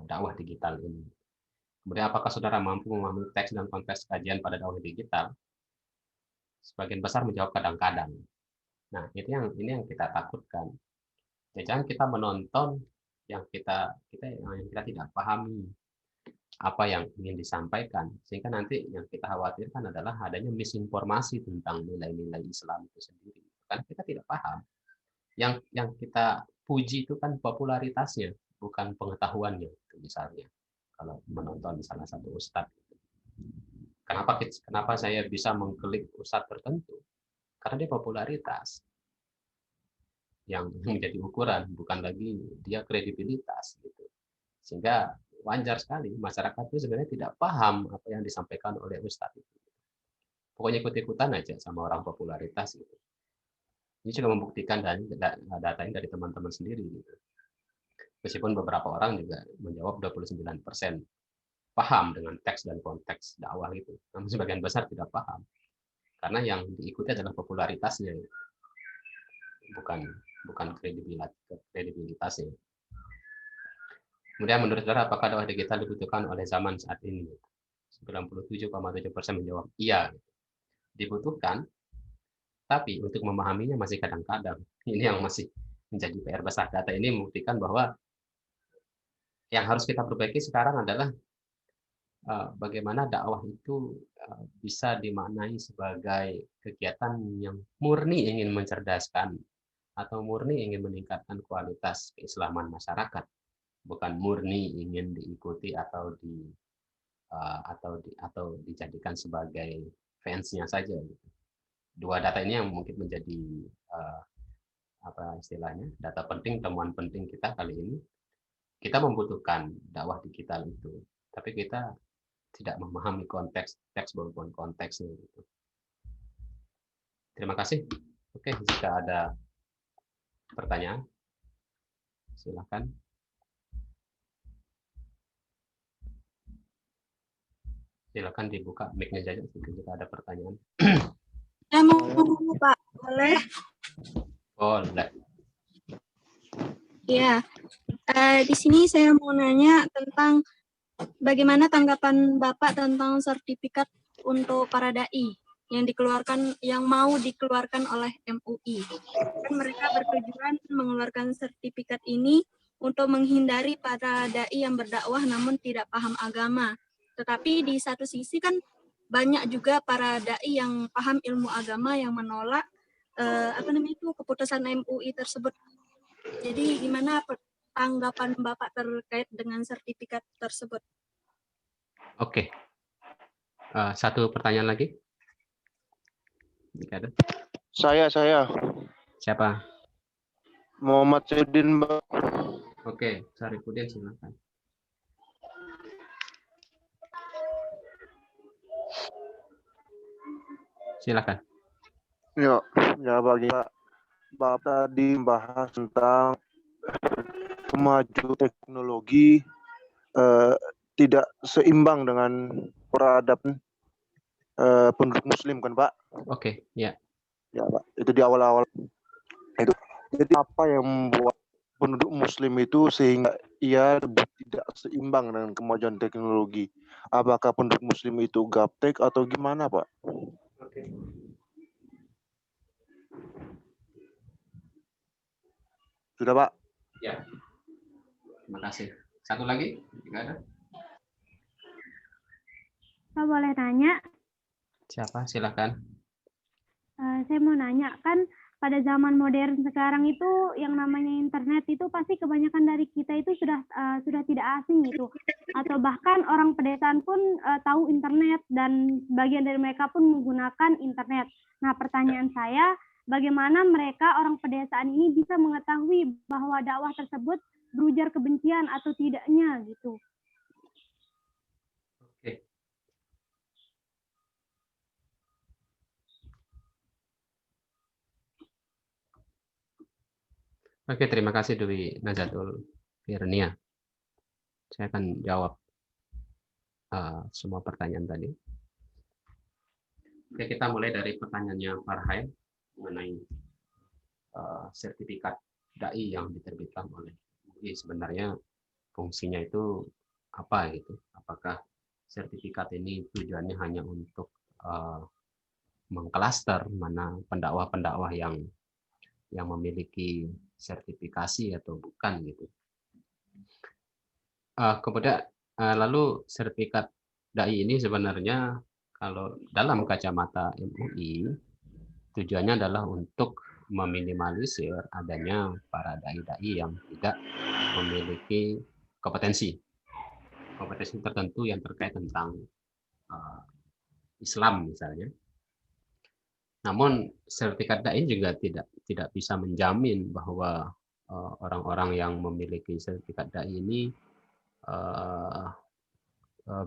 dakwah digital ini. Kemudian apakah saudara mampu memahami teks dan konteks kajian pada dakwah digital? Sebagian besar menjawab kadang-kadang. Nah, ini yang kita takutkan. Jangan kita menonton yang kita tidak pahami apa yang ingin disampaikan, sehingga nanti yang kita khawatirkan adalah adanya misinformasi tentang nilai-nilai Islam itu sendiri. Karena kita tidak paham. Yang kita puji itu kan popularitasnya, bukan pengetahuannya, misalnya. Kalau menonton salah satu ustadz, kenapa saya bisa mengklik ustadz tertentu? Karena dia popularitas yang menjadi ukuran, bukan lagi dia kredibilitas gitu. Sehingga wajar sekali masyarakat itu sebenarnya tidak paham apa yang disampaikan oleh ustadz itu. Pokoknya ikut-ikutan aja sama orang popularitas gitu. Ini juga membuktikan data ini dari teman-teman sendiri gitu. Meskipun beberapa orang juga menjawab 29% paham dengan teks dan konteks dakwah itu, namun sebagian besar tidak paham, karena yang diikuti adalah popularitasnya, bukan kredibilitasnya. Kemudian menurut saudara, apakah dakwah digital dibutuhkan oleh zaman saat ini? 97,7% menjawab iya, dibutuhkan, tapi untuk memahaminya masih kadang-kadang. Ini yang masih menjadi PR besar. Data ini membuktikan bahwa yang harus kita perbaiki sekarang adalah bagaimana dakwah itu bisa dimaknai sebagai kegiatan yang murni ingin mencerdaskan atau murni ingin meningkatkan kualitas keislaman masyarakat, bukan murni ingin diikuti atau dijadikan sebagai fansnya saja. Dua data ini yang mungkin menjadi apa istilahnya, data penting, temuan penting kita kali ini. Kita membutuhkan dakwah digital itu, tapi kita tidak memahami konteks teks maupun konteksnya. Terima kasih. Oke, jika ada pertanyaan, silakan. Silakan dibuka mic-nya saja jika ada pertanyaan. Saya mau ngomong, Pak. Boleh? Boleh. Iya. Di sini saya mau nanya tentang bagaimana tanggapan Bapak tentang sertifikat untuk para dai yang mau dikeluarkan oleh MUI. Kan mereka bertujuan mengeluarkan sertifikat ini untuk menghindari para dai yang berdakwah namun tidak paham agama. Tetapi di satu sisi kan banyak juga para dai yang paham ilmu agama yang menolak keputusan MUI tersebut. Jadi gimana tanggapan Bapak terkait dengan sertifikat tersebut. Oke. Satu pertanyaan lagi. Jika ada. Saya. Siapa? Muhammad Syedin, Mbak. Oke, Sarifudin silakan. Silakan. Ya bagi Bapak tadi membahas tentang kemajuan teknologi tidak seimbang dengan peradaban penduduk Muslim kan Pak? Oke, ya. Ya Pak, itu di awal-awal itu. Jadi apa yang membuat penduduk Muslim itu sehingga ia tidak seimbang dengan kemajuan teknologi? Apakah penduduk Muslim itu gaptek atau gimana Pak? Oke. Sudah Pak? Ya. Terima kasih. Satu lagi, jika ada. Pak boleh tanya? Siapa? Silakan. Saya mau nanya, kan pada zaman modern sekarang itu yang namanya internet itu pasti kebanyakan dari kita itu sudah tidak asing gitu, atau bahkan orang pedesaan pun tahu internet dan bagian dari mereka pun menggunakan internet. Nah, pertanyaan saya, bagaimana mereka orang pedesaan ini bisa mengetahui bahwa dakwah tersebut berujar kebencian atau tidaknya gitu? Oke. Oke, terima kasih Dwi Nazatul Firnia. Saya akan jawab semua pertanyaan tadi. Oke, kita mulai dari pertanyaannya Farhai mengenai sertifikat dai yang diterbitkan oleh MUI. Sebenarnya fungsinya itu apa gitu? Apakah sertifikat ini tujuannya hanya untuk mengklaster mana pendakwah-pendakwah yang memiliki sertifikasi atau bukan gitu. Kemudian lalu sertifikat dai ini sebenarnya kalau dalam kacamata MUI tujuannya adalah untuk meminimalisir adanya para dai-dai yang tidak memiliki kompetensi tertentu yang terkait tentang Islam misalnya. Namun sertifikat dai juga tidak bisa menjamin bahwa orang-orang yang memiliki sertifikat dai ini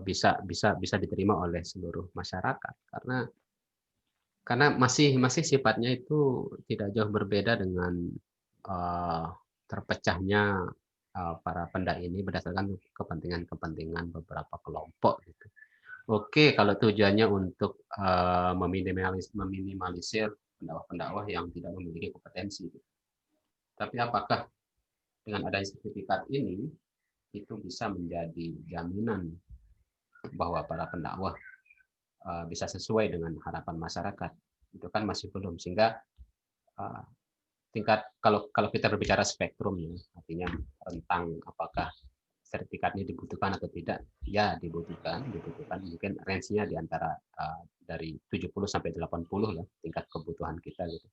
bisa diterima oleh seluruh masyarakat, karena masih sifatnya itu tidak jauh berbeda dengan terpecahnya para pendai ini berdasarkan kepentingan beberapa kelompok gitu. Oke, kalau tujuannya untuk meminimalisir pendakwah-pendakwah yang tidak memiliki kompetensi. Tapi apakah dengan adanya sertifikat ini itu bisa menjadi jaminan bahwa para pendakwah bisa sesuai dengan harapan masyarakat? Itu kan masih belum, sehingga tingkat kalau kita berbicara spektrum ya, artinya rentang apakah sertifikat ini dibutuhkan atau tidak, ya dibutuhkan mungkin range-nya di antara dari 70 sampai 80 ya tingkat kebutuhan kita gitu.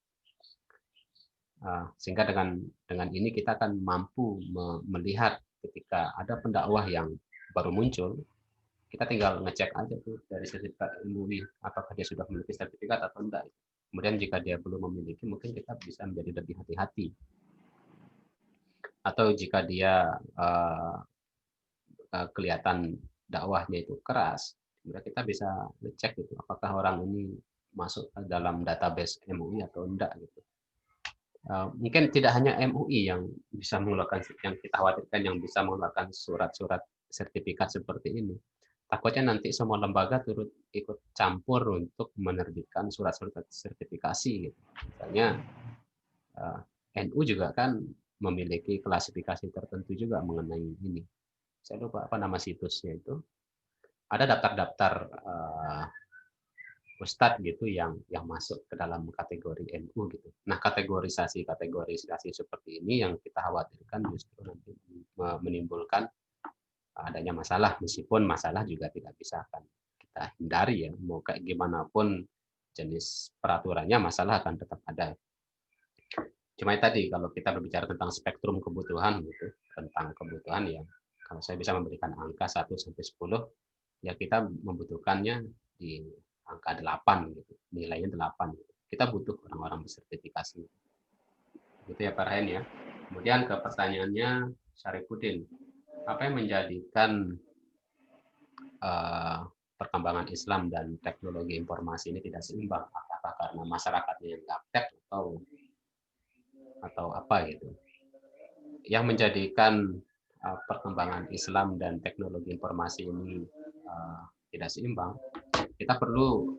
Sehingga dengan ini kita akan mampu melihat ketika ada pendakwah yang baru muncul, kita tinggal ngecek aja tuh dari sertifikat MUI apakah dia sudah memiliki sertifikat atau enggak. Kemudian jika dia belum memiliki, mungkin kita bisa menjadi lebih hati-hati. Atau jika dia kelihatan dakwahnya itu keras, kita bisa ngecek gitu apakah orang ini masuk dalam database MUI atau enggak gitu. Mungkin tidak hanya MUI yang bisa mengeluarkan, yang kita khawatirkan yang bisa mengeluarkan surat-surat sertifikat seperti ini. Takutnya nanti semua lembaga turut ikut campur untuk menerbitkan surat-surat sertifikasi gitu. Misalnya NU juga kan memiliki klasifikasi tertentu juga mengenai ini. Saya lupa apa nama situsnya itu. Ada daftar-daftar ustadz gitu yang masuk ke dalam kategori NU gitu. Nah, kategorisasi seperti ini yang kita khawatirkan justru nanti menimbulkan adanya masalah, meskipun masalah juga tidak bisa akan kita hindari ya. Mau kayak gimana pun jenis peraturannya, masalah akan tetap ada. Cuma tadi kalau kita berbicara tentang spektrum kebutuhan gitu, tentang kebutuhan yang kalau saya bisa memberikan angka 1 sampai 10, ya kita membutuhkannya di angka 8 gitu, nilainya 8 gitu. Kita butuh orang-orang bersertifikasi. Gitu ya Pak Rahen ya. Kemudian ke pertanyaannya Syarifuddin, apa yang menjadikan perkembangan Islam dan teknologi informasi ini tidak seimbang? Apakah karena masyarakatnya yang gaptek atau apa gitu? Yang menjadikan perkembangan Islam dan teknologi informasi ini tidak seimbang, kita perlu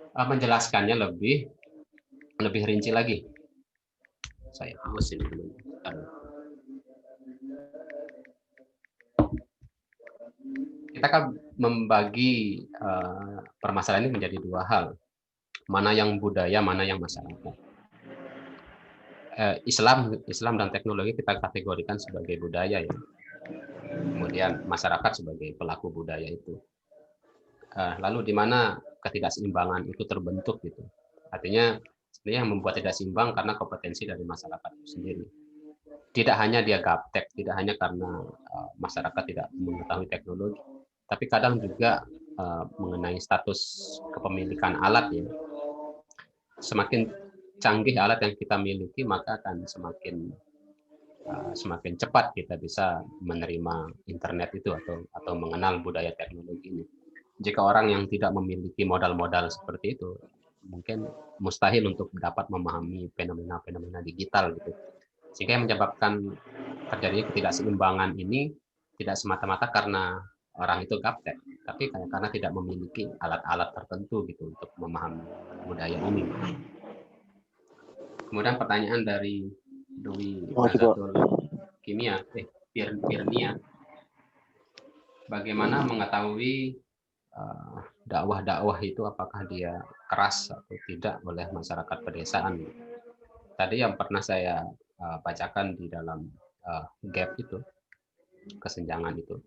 menjelaskannya lebih rinci lagi. Saya hapus ini dulu. Kita kan membagi permasalahan ini menjadi dua hal. Mana yang budaya, mana yang masyarakat. Islam dan teknologi kita kategorikan sebagai budaya ya. Kemudian masyarakat sebagai pelaku budaya itu. Lalu di mana ketidakseimbangan itu terbentuk gitu. Artinya sebenarnya yang membuat tidak seimbang karena kompetensi dari masyarakat itu sendiri. Tidak hanya dia gaptek, tidak hanya karena masyarakat tidak mengetahui teknologi, tapi kadang juga mengenai status kepemilikan alat ya. Semakin canggih alat yang kita miliki, maka akan semakin cepat kita bisa menerima internet itu atau mengenal budaya teknologi ini. Jika orang yang tidak memiliki modal-modal seperti itu, mungkin mustahil untuk dapat memahami fenomena-fenomena digital gitu. Sehingga yang menyebabkan terjadinya ketidakseimbangan ini tidak semata-mata karena orang itu gaptek, tapi karena tidak memiliki alat-alat tertentu gitu untuk memahami budaya ini. Kemudian pertanyaan dari Dwi Nazatul Firnia, bagaimana mengetahui dakwah-dakwah itu apakah dia keras atau tidak oleh masyarakat pedesaan? Tadi yang pernah saya bacakan di dalam gap itu, kesenjangan itu,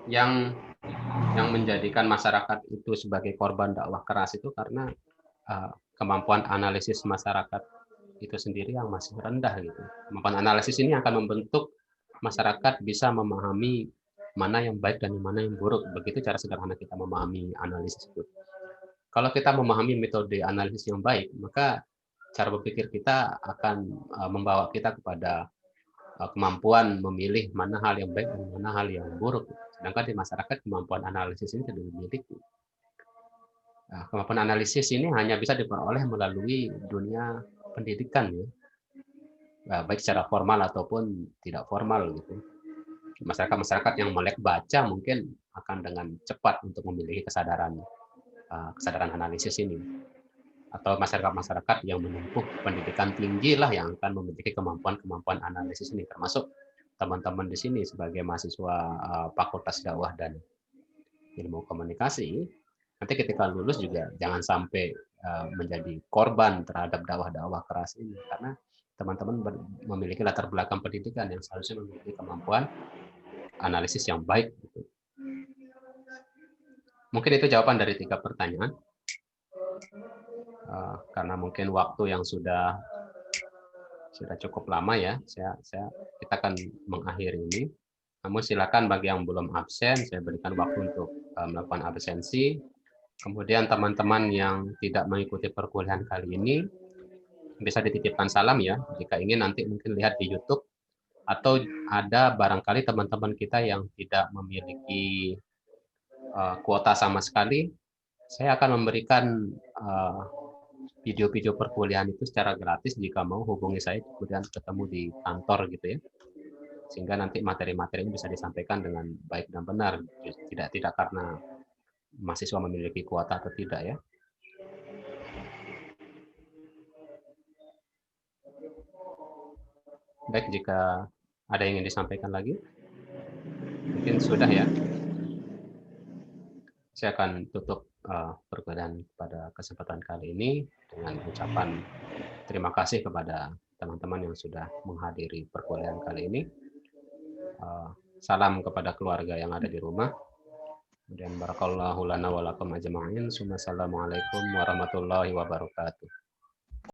yang menjadikan masyarakat itu sebagai korban dakwah keras itu karena kemampuan analisis masyarakat itu sendiri yang masih rendah gitu. Kemampuan analisis ini akan membentuk masyarakat bisa memahami mana yang baik dan mana yang buruk. Begitu cara sederhana kita memahami analisis itu. Kalau kita memahami metode analisis yang baik, maka cara berpikir kita akan membawa kita kepada kemampuan memilih mana hal yang baik dan mana hal yang buruk. Sedangkan di masyarakat kemampuan analisis ini tidak dimiliki. Nah, kemampuan analisis ini hanya bisa diperoleh melalui dunia pendidikan ya. Nah, baik secara formal ataupun tidak formal gitu. Masyarakat yang melek baca mungkin akan dengan cepat untuk memiliki kesadaran analisis ini. Atau masyarakat yang menempuh pendidikan tinggi lah yang akan memiliki kemampuan analisis ini, termasuk teman-teman di sini sebagai mahasiswa Fakultas Dakwah dan Ilmu Komunikasi. Nanti ketika lulus juga jangan sampai menjadi korban terhadap dakwah-dakwah keras ini, karena teman-teman memiliki latar belakang pendidikan yang seharusnya memiliki kemampuan analisis yang baik. Mungkin itu jawaban dari 3 pertanyaan. Karena mungkin waktu yang sudah cukup lama ya, kita akan mengakhiri ini. Namun silakan bagi yang belum absen, saya berikan waktu untuk melakukan absensi. Kemudian teman-teman yang tidak mengikuti perkuliahan kali ini bisa dititipkan salam ya, jika ingin nanti mungkin lihat di YouTube, atau ada barangkali teman-teman kita yang tidak memiliki kuota sama sekali, saya akan memberikan video-video perkuliahan itu secara gratis. Jika mau hubungi saya, kemudian ketemu di kantor gitu ya, sehingga nanti materi-materi ini bisa disampaikan dengan baik dan benar, tidak karena mahasiswa memiliki kuota atau tidak ya. Baik, jika ada yang ingin disampaikan lagi, mungkin sudah ya. Saya akan tutup perkuliahan pada kesempatan kali ini dengan ucapan terima kasih kepada teman-teman yang sudah menghadiri perkuliahan kali ini. Salam kepada keluarga yang ada di rumah, Kemudian barakallahu lana wa lakum ajma'in. Assalamualaikum warahmatullahi wabarakatuh.